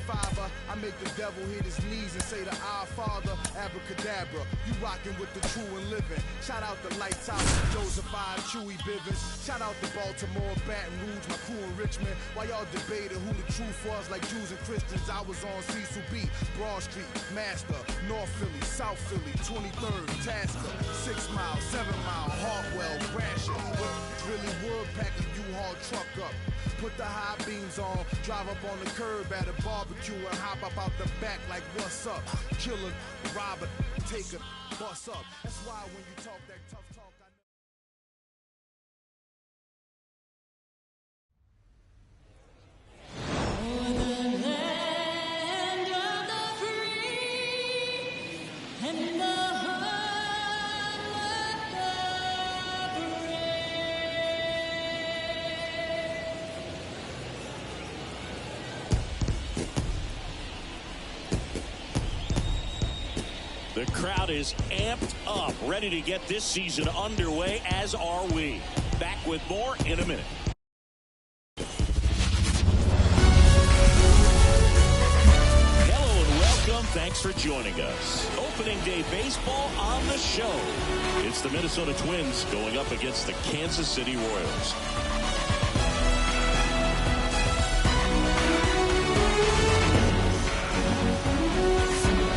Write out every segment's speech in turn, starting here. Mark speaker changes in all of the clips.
Speaker 1: fiver. I make the devil hit his knees and say the Our Father, abracadabra. You rockin' with the true and living. Shout out the Lights Out, Joseph I, Chewy Bivens. Shout out to Baltimore, Baton Rouge, my crew in Richmond. While y'all debated who the truth was, like Jews and Christians, I was on Cecil B, Broad Street, Master, North Philly, South Philly, 23rd, Tasker, 6 Mile, 7 Mile, Hartwell, Gratiot. Really would pack a U-Haul truck up. Put the high beams on, drive up on the curb at a barbecue and hop up out the back like what's up? Killer, robber, take a bus up. That's why when you talk that tough talk, I know.
Speaker 2: The crowd is amped up, ready to get this season underway, as are we. Back with more in a minute. Hello and welcome. Thanks for joining us. Opening day baseball on the show. It's the Minnesota Twins going up against the Kansas City Royals.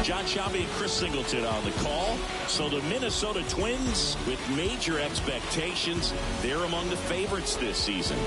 Speaker 2: John Sciambi and Chris Singleton on the call. So the Minnesota Twins, with major expectations, they're among the favorites this season.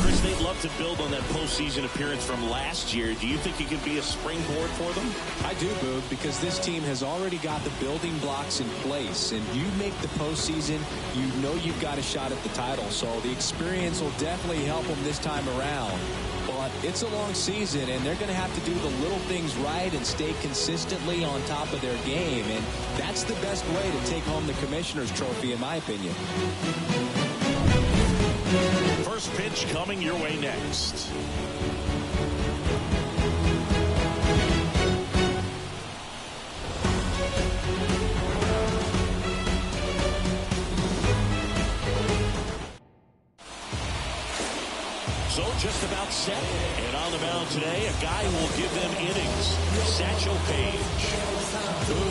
Speaker 2: Chris, they'd love to build on that postseason appearance from last year. Do you think it could be a springboard for them?
Speaker 3: I do, Boog, because this team has already got the building blocks in place. And you make the postseason, you know you've got a shot at the title. So the experience will definitely help them this time around. But it's a long season, and they're going to have to do the little things right and stay consistently on top of their game. And that's the best way to take home the Commissioner's Trophy, in my opinion.
Speaker 2: First pitch coming your way next. So just about set. And on the mound today, a guy who will give them innings, Satchel Paige.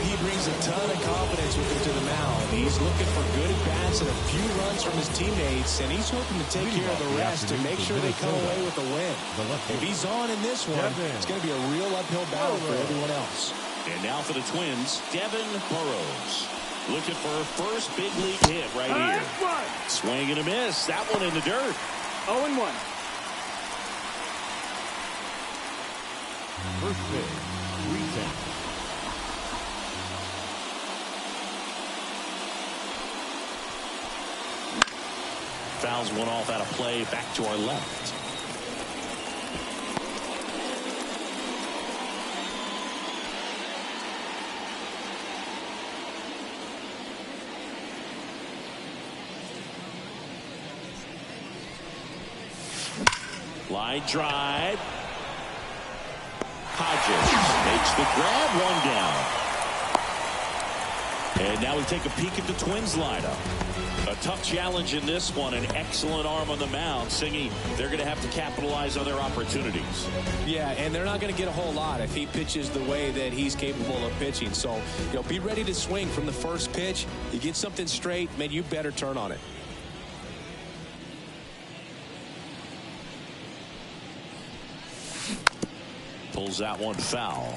Speaker 3: He brings a ton of confidence with him to the mound. He's looking for good at-bats and a few runs from his teammates, and he's hoping to take care of the rest to make sure they come away with a win. If he's on in this one, it's going to be a real uphill battle for everyone else.
Speaker 2: And now for the Twins, Devin Burrows. Looking for her first big league hit right here. Swing and a miss. That one in the dirt.
Speaker 4: 0-1.
Speaker 5: First pitch, 3-10.
Speaker 2: Fouls one off out of play, back to our left. Line drive. Hodges makes the grab, one down. And now we take a peek at the Twins lineup. A tough challenge in this one. An excellent arm on the mound. Singy, they're going to have to capitalize on their opportunities.
Speaker 3: Yeah, and they're not going to get a whole lot if he pitches the way that he's capable of pitching. So, be ready to swing from the first pitch. You get something straight, man, you better turn on it.
Speaker 2: Pulls that one foul.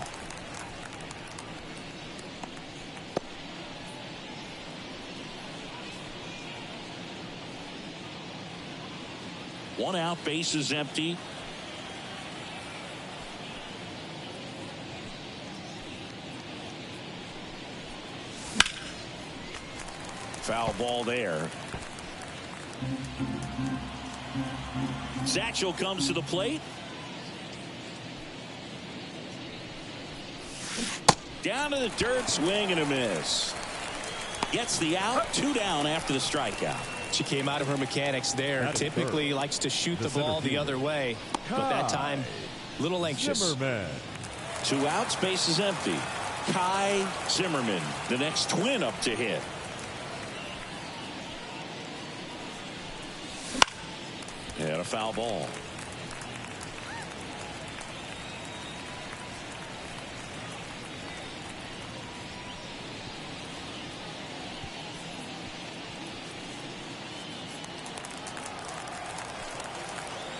Speaker 2: One out, base is empty. Foul ball there. Satchel comes to the plate. Down to the dirt, swing and a miss. Gets the out, 2 down after the strikeout.
Speaker 3: She came out of her mechanics there. Typically likes to shoot the ball the other way, but that time, a little anxious.
Speaker 5: Zimmerman.
Speaker 2: 2 outs, base is empty. Kai Zimmerman, the next Twin up to hit. And a foul ball.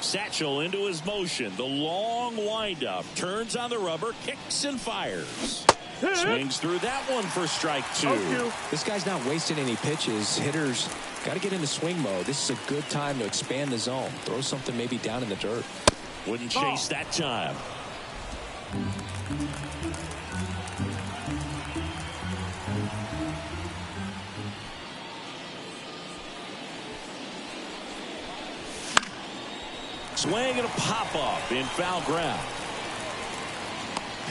Speaker 2: Satchel into his motion. The long windup. Turns on the rubber. Kicks and fires. Swings through that one for strike 2.
Speaker 3: This guy's not wasting any pitches. Hitters got to get into swing mode. This is a good time to expand the zone. Throw something maybe down in the dirt.
Speaker 2: Wouldn't chase that time. Swing and a pop-up in foul ground.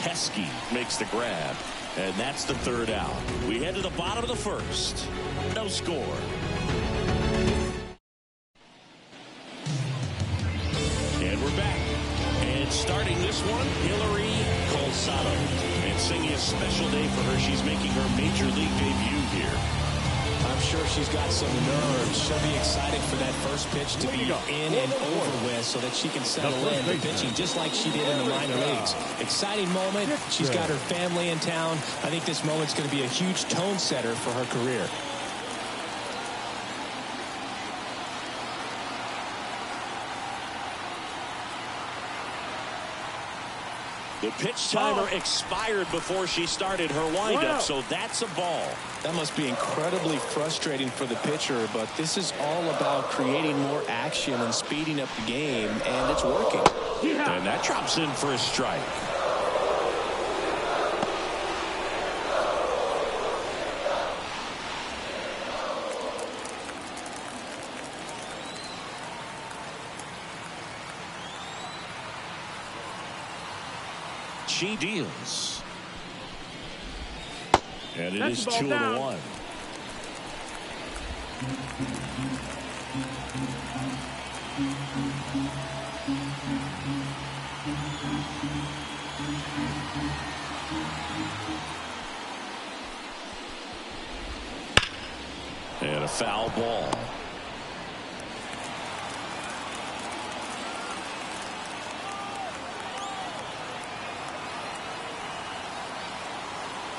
Speaker 2: Pesky makes the grab, and that's the 3rd out. We head to the bottom of the 1st. No score. And we're back. And starting this one, Hillary Colsado. And singing a special day for her. She's making her Major League debut here.
Speaker 3: I'm sure she's got some nerves. She'll be excited for that first pitch to be in and over with so that she can settle in the pitching just like she did in the minor leagues. Exciting moment. She's got her family in town. I think this moment's going to be a huge tone setter for her career.
Speaker 2: The pitch timer expired before she started her windup, so that's a ball.
Speaker 3: That must be incredibly frustrating for the pitcher, but this is all about creating more action and speeding up the game, and it's working.
Speaker 2: And that drops in for a strike. She deals. And it is 2-1. And a foul ball.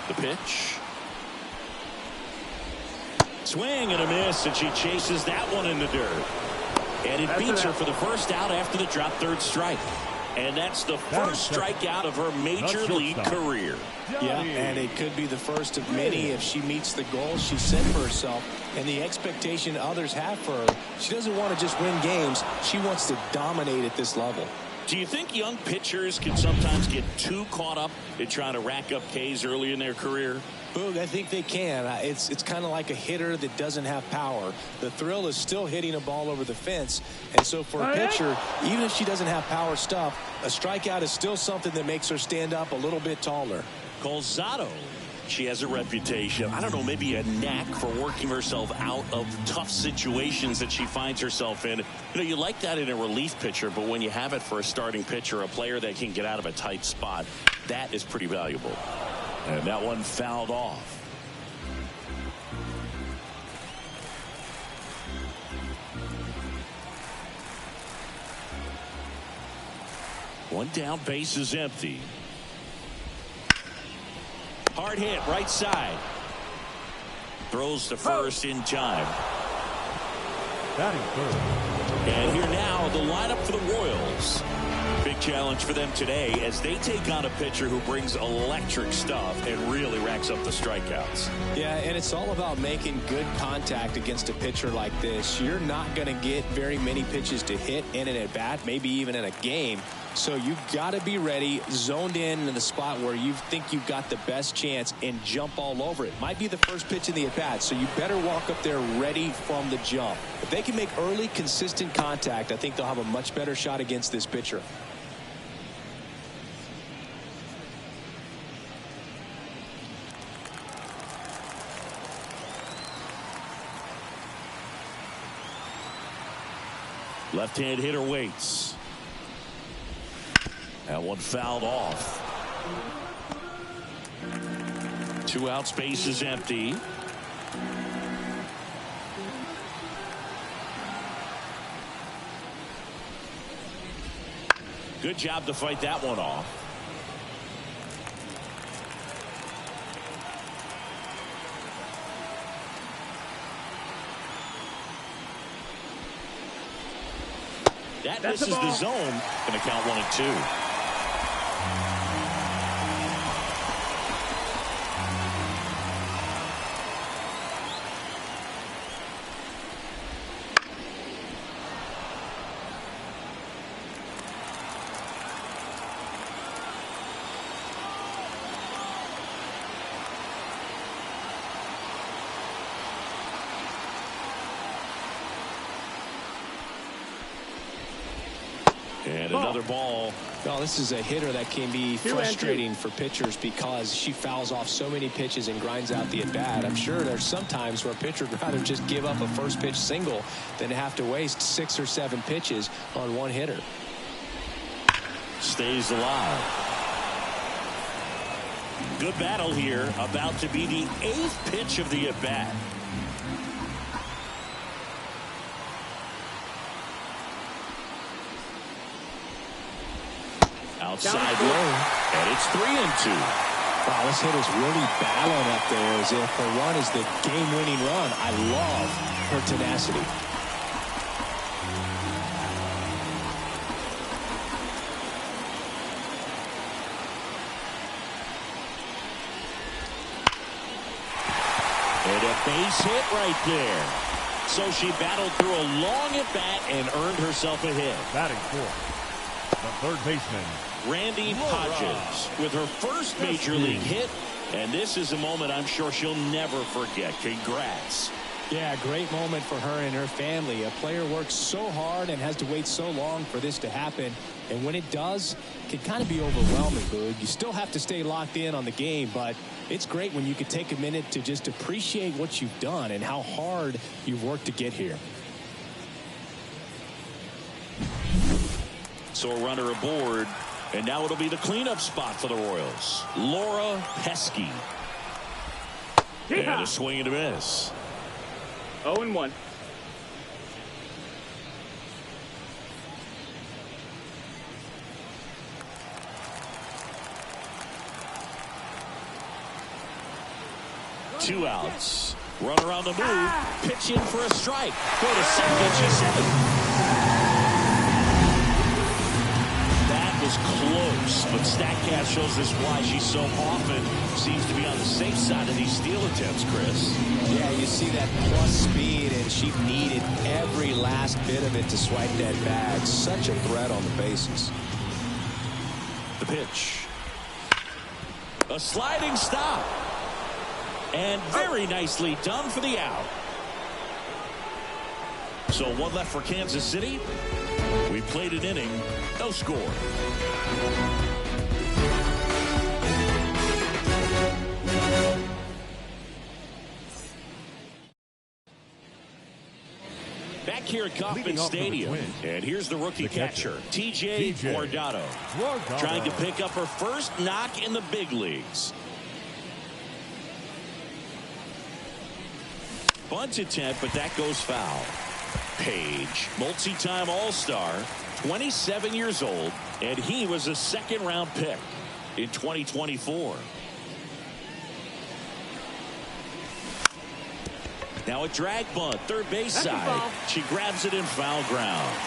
Speaker 2: The pitch. Swing and a miss, and she chases that one in the dirt. And it beats her for the 1st out after the drop 3rd strike. And that's the 1st strikeout of her Major League career.
Speaker 3: Yeah, and it could be the first of many if she meets the goals she set for herself and the expectation others have for her. She doesn't want to just win games. She wants to dominate at this level.
Speaker 2: Do you think young pitchers can sometimes get too caught up in trying to rack up Ks early in their career?
Speaker 3: Boog, I think they can. It's kind of like a hitter that doesn't have power. The thrill is still hitting a ball over the fence. And so for a pitcher, even if she doesn't have power stuff, a strikeout is still something that makes her stand up a little bit taller.
Speaker 2: Colsado, she has a reputation, I don't know, maybe a knack for working herself out of tough situations that she finds herself in. You know, you like that in a relief pitcher, but when you have it for a starting pitcher, a player that can get out of a tight spot, that is pretty valuable. And that one fouled off. One down, base is empty. Hard hit, right side. Throws to first in time. And here now, the lineup for the Royals. Big challenge for them today as they take on a pitcher who brings electric stuff and really racks up the strikeouts.
Speaker 3: Yeah, and it's all about making good contact against a pitcher like this. You're not going to get very many pitches to hit in an at-bat, maybe even in a game. So you've got to be ready, zoned in the spot where you think you've got the best chance and jump all over it. Might be the first pitch in the at-bat, so you better walk up there ready from the jump. If they can make early, consistent contact, I think they'll have a much better shot against this pitcher.
Speaker 2: Left-hand hitter waits. That one fouled off. 2 outs, base is empty. Good job to fight that one off. That misses the zone. Going to count 1-2. And another ball.
Speaker 3: Well, this is a hitter that can be frustrating for pitchers because she fouls off so many pitches and grinds out the at-bat. I'm sure there's some times where a pitcher would rather just give up a first pitch single than have to waste 6 or 7 pitches on one hitter.
Speaker 2: Stays alive. Good battle here. About to be the 8th pitch of the at-bat. Outside low, and it's 3-2.
Speaker 3: Wow, this hitter's really battling up there as if her run is the game-winning run. I love her tenacity.
Speaker 2: And a base hit right there. So she battled through a long at-bat and earned herself a hit.
Speaker 5: Batting fourth, the third baseman,
Speaker 2: Randy Hodges with her first major league hit, and this is a moment I'm sure she'll never forget. Congrats.
Speaker 3: Yeah, great moment for her and her family. A player works so hard and has to wait so long for this to happen, and when it does, it can kind of be overwhelming, Boog. You still have to stay locked in on the game, but it's great when you can take a minute to just appreciate what you've done and how hard you've worked to get here.
Speaker 2: So a runner aboard, and now it'll be the cleanup spot for the Royals. Laura Heskey. And a swing and a miss.
Speaker 4: 0-1.
Speaker 2: Two outs. Runner on the move. Pitch in for a strike. Go to second. She's safe. Was close, but StatCast shows us why she so often seems to be on the safe side of these steal attempts, Chris.
Speaker 3: Yeah, you see that plus speed, and she needed every last bit of it to swipe that bag. Such a threat on the bases.
Speaker 2: The pitch. A sliding stop. And very nicely done for the out. So one left for Kansas City. We played an inning, no score. Back here at Kauffman Stadium, and here's the rookie catcher, TJ Guardado, trying to pick up her first knock in the big leagues. Bunt attempt, but that goes foul. Page, multi-time All-Star, 27 years old, and he was a second-round pick in 2024. Now a drag bunt, third base side. She grabs it in foul ground.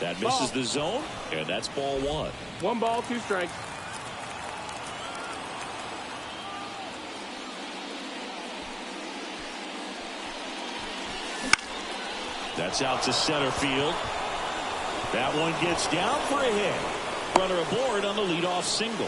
Speaker 2: That misses the zone, and that's ball one.
Speaker 4: 1 ball, 2 strikes.
Speaker 2: That's out to center field. That one gets down for a hit. Runner aboard on the leadoff single.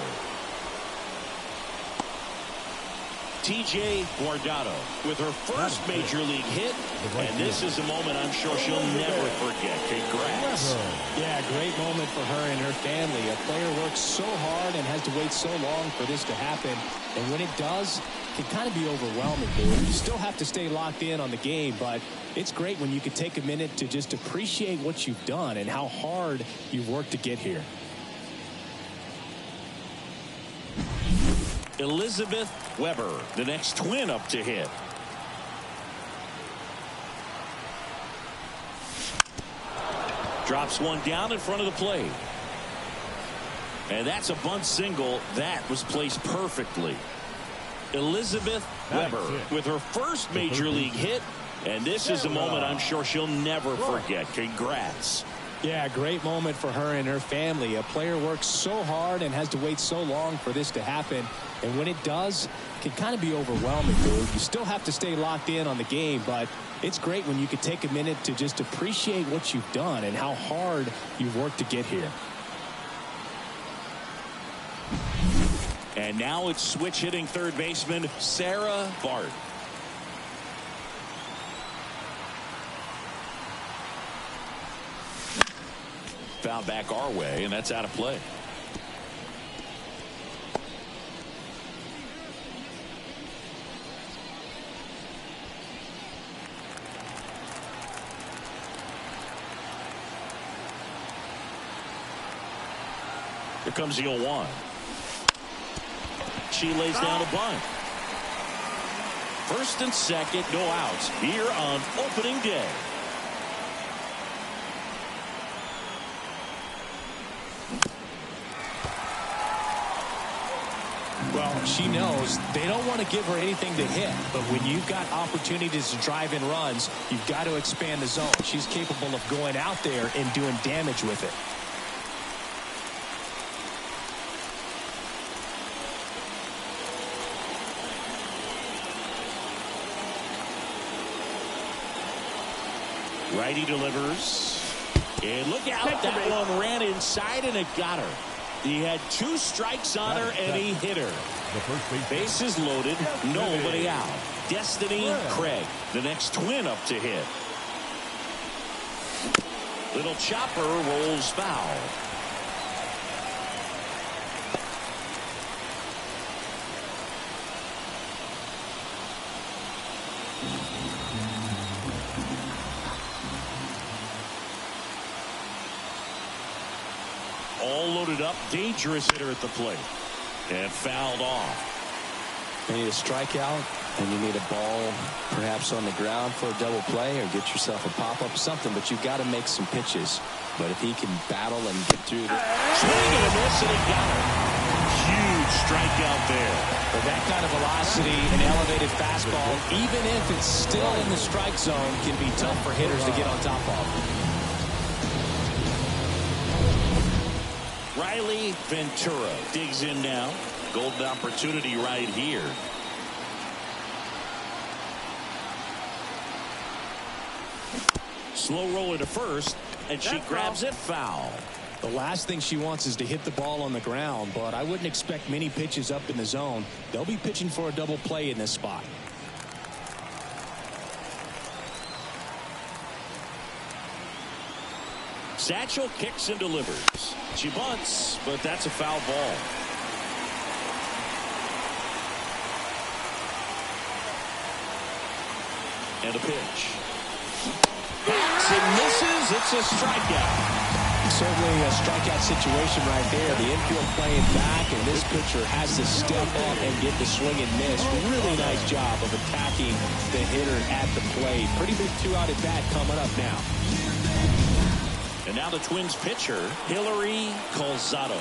Speaker 2: TJ Guardado with her first major league hit, and this is a moment I'm sure she'll never forget. Congrats.
Speaker 3: Yeah, great moment for her and her family. A player works so hard and has to wait so long for this to happen, and when it does, it can kind of be overwhelming. You still have to stay locked in on the game, but it's great when you can take a minute to just appreciate what you've done and how hard you've worked to get here.
Speaker 2: Elizabeth Weber, the next twin up to hit. Drops one down in front of the plate. And that's a bunt single that was placed perfectly. Elizabeth Weber with her first major league hit, and this is a moment I'm sure she'll never forget. Congrats.
Speaker 3: Yeah, great moment for her and her family. A player works so hard and has to wait so long for this to happen. And when it does, it can kind of be overwhelming, dude. You still have to stay locked in on the game, but it's great when you can take a minute to just appreciate what you've done and how hard you've worked to get here.
Speaker 2: And now it's switch hitting third baseman Sarah Bart. Foul back our way, and that's out of play. Here comes the 0-1. She lays down a bunt. First and second, no outs here on opening day.
Speaker 3: Well, she knows they don't want to give her anything to hit, but when you've got opportunities to drive in runs, you've got to expand the zone. She's capable of going out there and doing damage with it.
Speaker 2: Righty delivers. And look out, that one ran inside and it got her. He had 2 strikes on her and he hit her. Bases loaded, nobody out. Destiny Craig, the next twin up to hit. Little chopper rolls foul. All loaded up, dangerous hitter at the plate. And fouled off.
Speaker 3: You need a strikeout, and you need a ball perhaps on the ground for a double play, or get yourself a pop-up, something, but you've got to make some pitches. But if he can battle and get through the
Speaker 2: swing and a miss, and he got it. Huge strikeout there.
Speaker 3: But that kind of velocity, an elevated fastball, even if it's still in the strike zone, can be tough for hitters to get on top of.
Speaker 2: Riley Ventura digs in now. Golden opportunity right here. Slow roller to first, and she grabs it foul.
Speaker 3: The last thing she wants is to hit the ball on the ground, but I wouldn't expect many pitches up in the zone. They'll be pitching for a double play in this spot.
Speaker 2: Satchel kicks and delivers. She bunts, but that's a foul ball. And a pitch. Backs and misses. It's a strikeout.
Speaker 3: Certainly a strikeout situation right there. The infield playing back, and this pitcher has to step up and get the swing and miss. Really nice job of attacking the hitter at the plate. Pretty big 2-out at bat coming up now.
Speaker 2: And now the Twins pitcher, Hillary Calzado.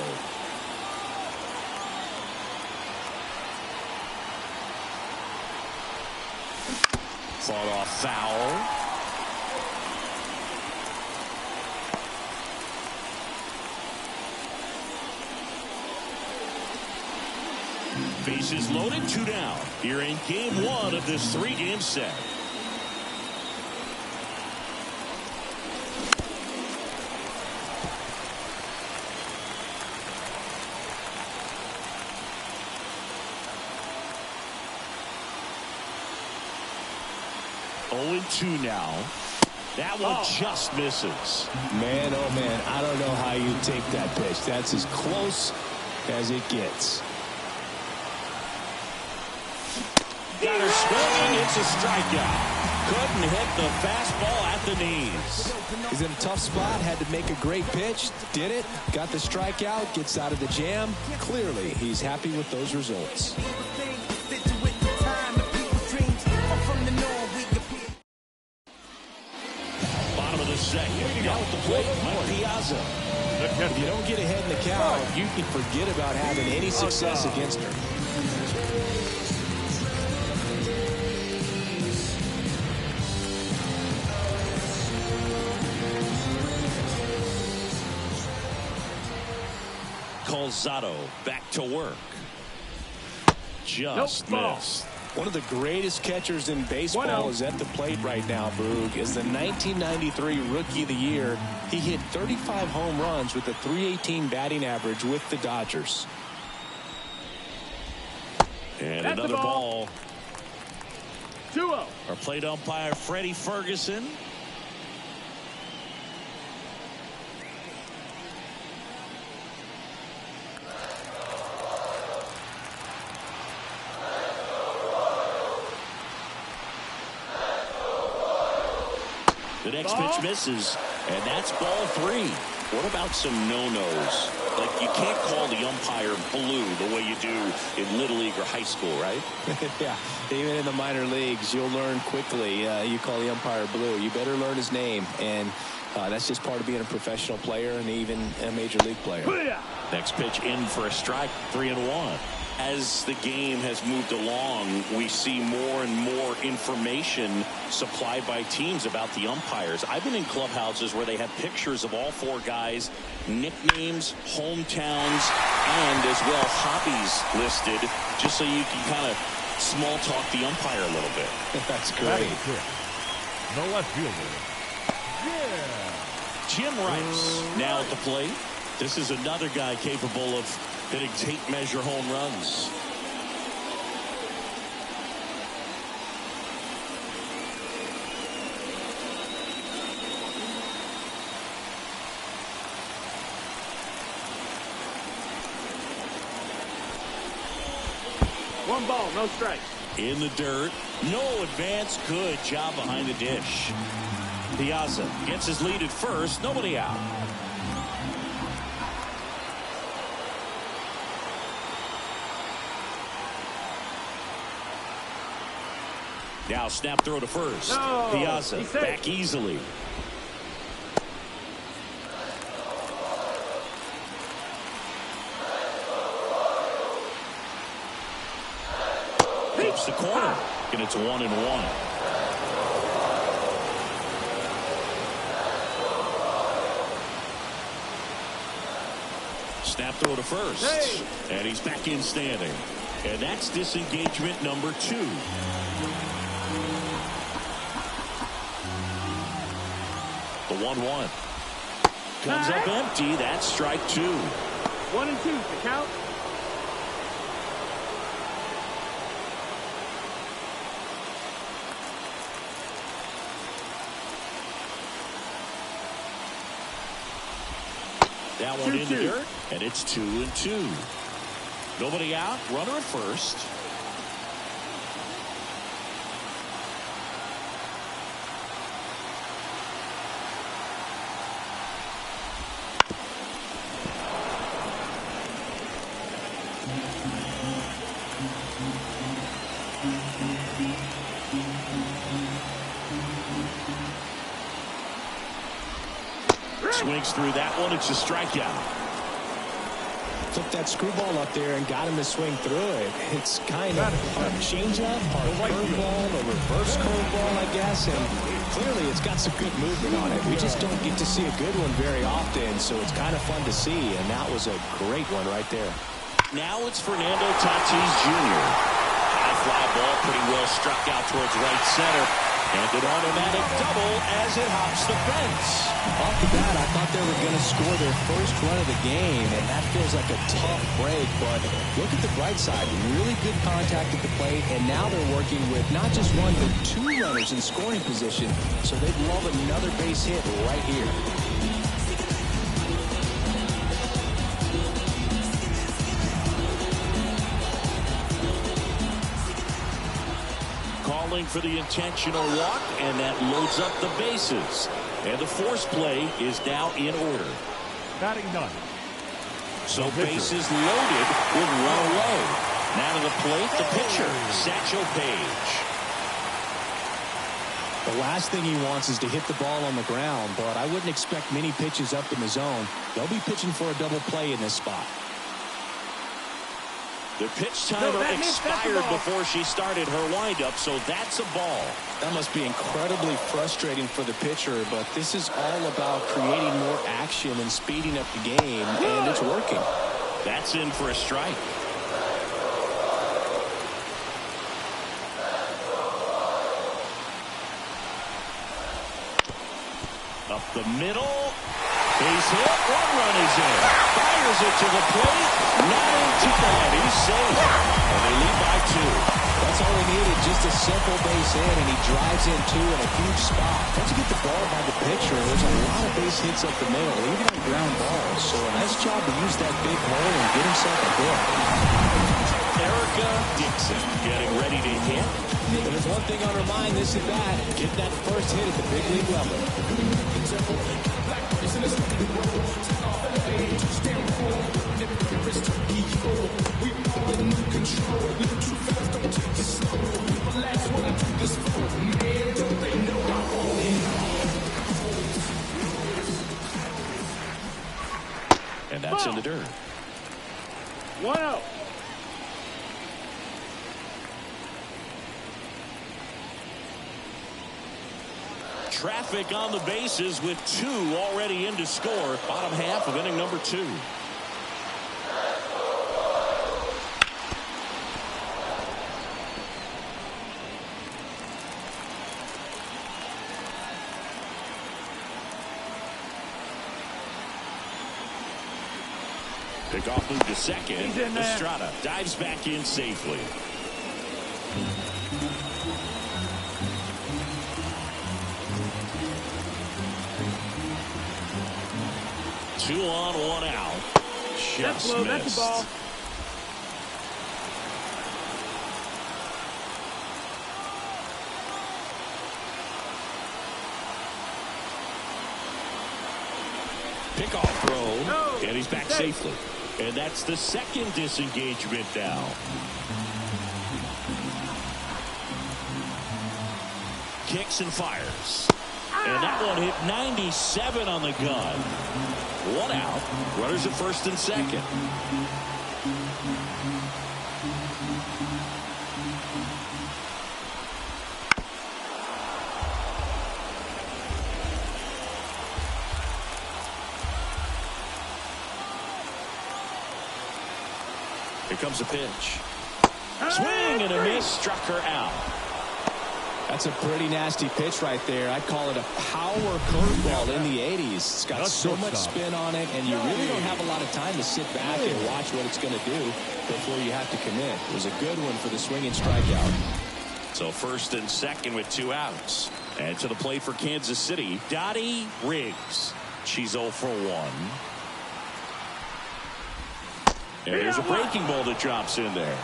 Speaker 2: Fought off foul. Bases loaded, 2 down. Here in game 1 of this 3-game set. Oh, 2 now. That one just misses.
Speaker 3: Man, oh man, I don't know how you take that pitch. That's as close as it gets.
Speaker 2: Got her swinging. It's a strikeout. Couldn't hit the fastball at the knees.
Speaker 3: He's in a tough spot. Had to make a great pitch. Did it. Got the strikeout. Gets out of the jam. Clearly, he's happy with those results.
Speaker 2: Bottom of the second. Now at the plate, Mike Piazza.
Speaker 3: If you don't get ahead in the count, you can forget about having any success against her.
Speaker 2: Calzado back to work. Just missed.
Speaker 3: One of the greatest catchers in baseball is at the plate right now, Boog. As the 1993 Rookie of the Year, he hit 35 home runs with a .318 batting average with the Dodgers.
Speaker 2: And that's another ball.
Speaker 4: 2-0.
Speaker 2: Our plate umpire, Freddie Ferguson. The next pitch misses, and that's ball 3. What about some no-nos? Like, you can't call the umpire blue the way you do in Little League or high school, right?
Speaker 3: Yeah, even in the minor leagues, you'll learn quickly. You call the umpire blue. You better learn his name, and that's just part of being a professional player and even a major league player.
Speaker 2: Next pitch in for a strike, 3-1. As the game has moved along, we see more and more information supplied by teams about the umpires. I've been in clubhouses where they have pictures of all 4 guys, nicknames, hometowns, and as well hobbies listed, just so you can kind of small talk the umpire a little bit.
Speaker 3: That's great.
Speaker 5: No left fielder. Yeah.
Speaker 2: Jim Rice now at the plate. This is another guy capable of hitting tape measure home runs.
Speaker 4: One ball, no strikes.
Speaker 2: In the dirt. No advance. Good job behind the dish. Piazza gets his lead at first. Nobody out. Now snap throw to first.
Speaker 4: No,
Speaker 2: Piazza back easily. Flips the corner, and it's 1-1. Snap throw to first.
Speaker 4: Hey.
Speaker 2: And he's back in standing. And that's disengagement number 2. The 1-1. Comes up empty. That's strike 2.
Speaker 4: 1-2 the count.
Speaker 2: That one in the dirt, and it's 2-2. Nobody out. Runner at first. Swings through that one. It's a strikeout.
Speaker 3: Took that screwball up there and got him to swing through it. It's kind of part changeup, part curveball, a reverse curveball, I guess. And clearly it's got some good movement on it. We just don't get to see a good one very often, so it's kind of fun to see. And that was a great one right there.
Speaker 2: Now it's Fernando Tatis Jr. High fly ball, pretty well struck out towards right center. And an automatic double as it hops the fence.
Speaker 3: Off the bat, I thought they were going to score their first run of the game, and that feels like a tough break. But look at the bright side. Really good contact at the plate, and now they're working with not just 1, but 2 runners in scoring position. So they'd love another base hit right here.
Speaker 2: Calling for the intentional walk, and that loads up the bases. And the force play is now in order.
Speaker 5: Batting done.
Speaker 2: So bases loaded with 1 away. Now to the plate, the pitcher, Satchel Paige.
Speaker 3: The last thing he wants is to hit the ball on the ground, but I wouldn't expect many pitches up in the zone. They'll be pitching for a double play in this spot.
Speaker 2: The pitch timer expired before she started her windup, so that's a ball.
Speaker 3: That must be incredibly frustrating for the pitcher, but this is all about creating more action and speeding up the game, and it's working.
Speaker 2: That's in for a strike. Up the middle. Base hit. One run is in. Fires it to the plate. Not in too bad. He's safe. And they lead by 2.
Speaker 3: That's all he needed, just a simple base hit, and he drives in 2 in a huge spot. Once you get the ball by the pitcher, there's a lot of base hits up the middle, even on ground balls. So a nice job to use that big hole and get himself a hit.
Speaker 2: Erica Dixon getting ready to hit.
Speaker 3: There's one thing on her mind this at bat. Get that first hit at the big league level.
Speaker 2: And that's in the dirt.
Speaker 4: 1-0.
Speaker 2: Traffic on the bases with 2 already in to score. Bottom half of inning number 2. Pickoff move to second. Estrada dives back in safely. Two on, 1 out.
Speaker 4: That's low. That's the ball.
Speaker 2: Pickoff throw.
Speaker 4: No.
Speaker 2: And he's back safely. And that's the second disengagement now. Kicks and fires. And that one hit 97 on the gun. 1 out. Runners at first and second. Here comes a pitch. Swing and a miss. Struck her out.
Speaker 3: That's a pretty nasty pitch right there. I'd call it a power curveball in the 80s. It's got so much spin on it, and you really don't have a lot of time to sit back and watch what it's going to do before you have to commit. It was a good one for the swinging strikeout.
Speaker 2: So first and second with 2 outs. And to the plate for Kansas City, Dottie Riggs. She's 0 for 1. And there's a breaking ball that drops in there.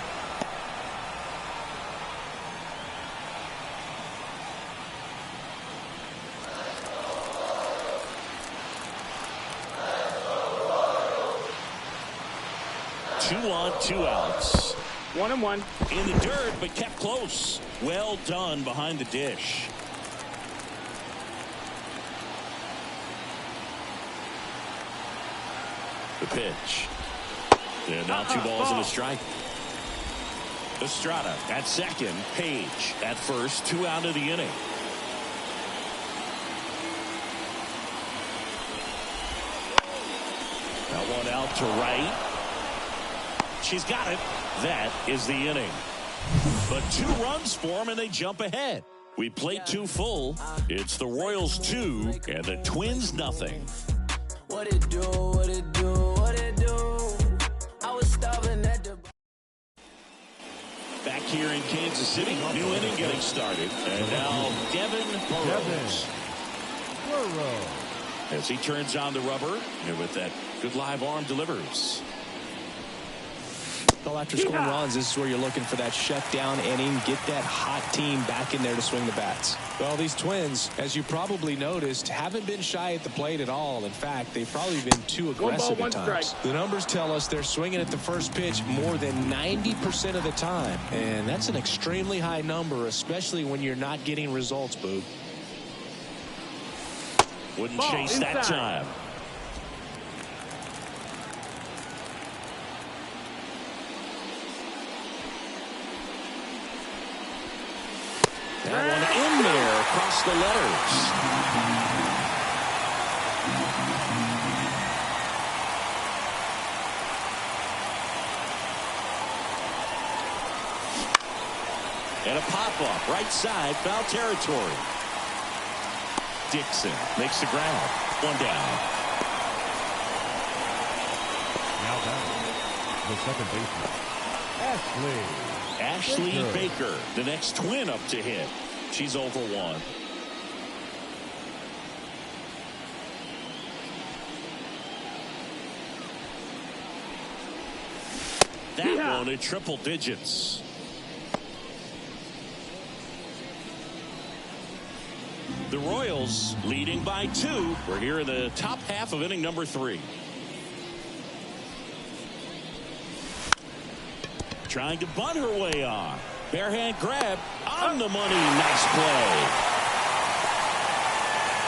Speaker 2: Two on, 2 outs.
Speaker 4: 1-1.
Speaker 2: In the dirt, but kept close. Well done behind the dish. The pitch. And now 2 balls and a strike. Estrada at second. Page at first. 2 out of the inning. That one out to right. She's got it. That is the inning. But 2 runs for them, and they jump ahead. We played 2 full. It's the Royals 2 and the Twins nothing.
Speaker 6: What it do, what it do, what it do. I was starving at the...
Speaker 2: Back here in Kansas City, new inning getting started. And now Devin Burrows. As he turns on the rubber, and with that good live arm delivers.
Speaker 3: Well, after scoring runs, this is where you're looking for that shutdown inning. Get that hot team back in there to swing the bats. Well, these Twins, as you probably noticed, haven't been shy at the plate at all. In fact, they've probably been too aggressive at times. The numbers tell us they're swinging at the first pitch more than 90% of the time. And that's an extremely high number, especially when you're not getting results, Boog.
Speaker 2: Wouldn't chase that time. That one in there across the letters. And a pop-up right side, foul territory. Dixon makes the grab. One down.
Speaker 5: Now down. The second baseman,
Speaker 2: Ashley Baker, the next twin up to hit. She's over 1. That one in triple digits. The Royals leading by 2. We're here in the top half of inning number 3. Trying to bunt her way on. Barehand grab on the money. Nice play.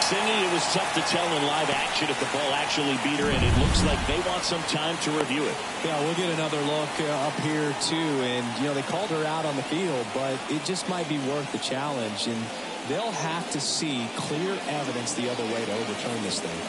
Speaker 2: Singing, it was tough to tell in live action if the ball actually beat her, and it looks like they want some time to review it.
Speaker 3: Yeah, we'll get another look up here too, and they called her out on the field, but it just might be worth the challenge, and they'll have to see clear evidence the other way to overturn this thing.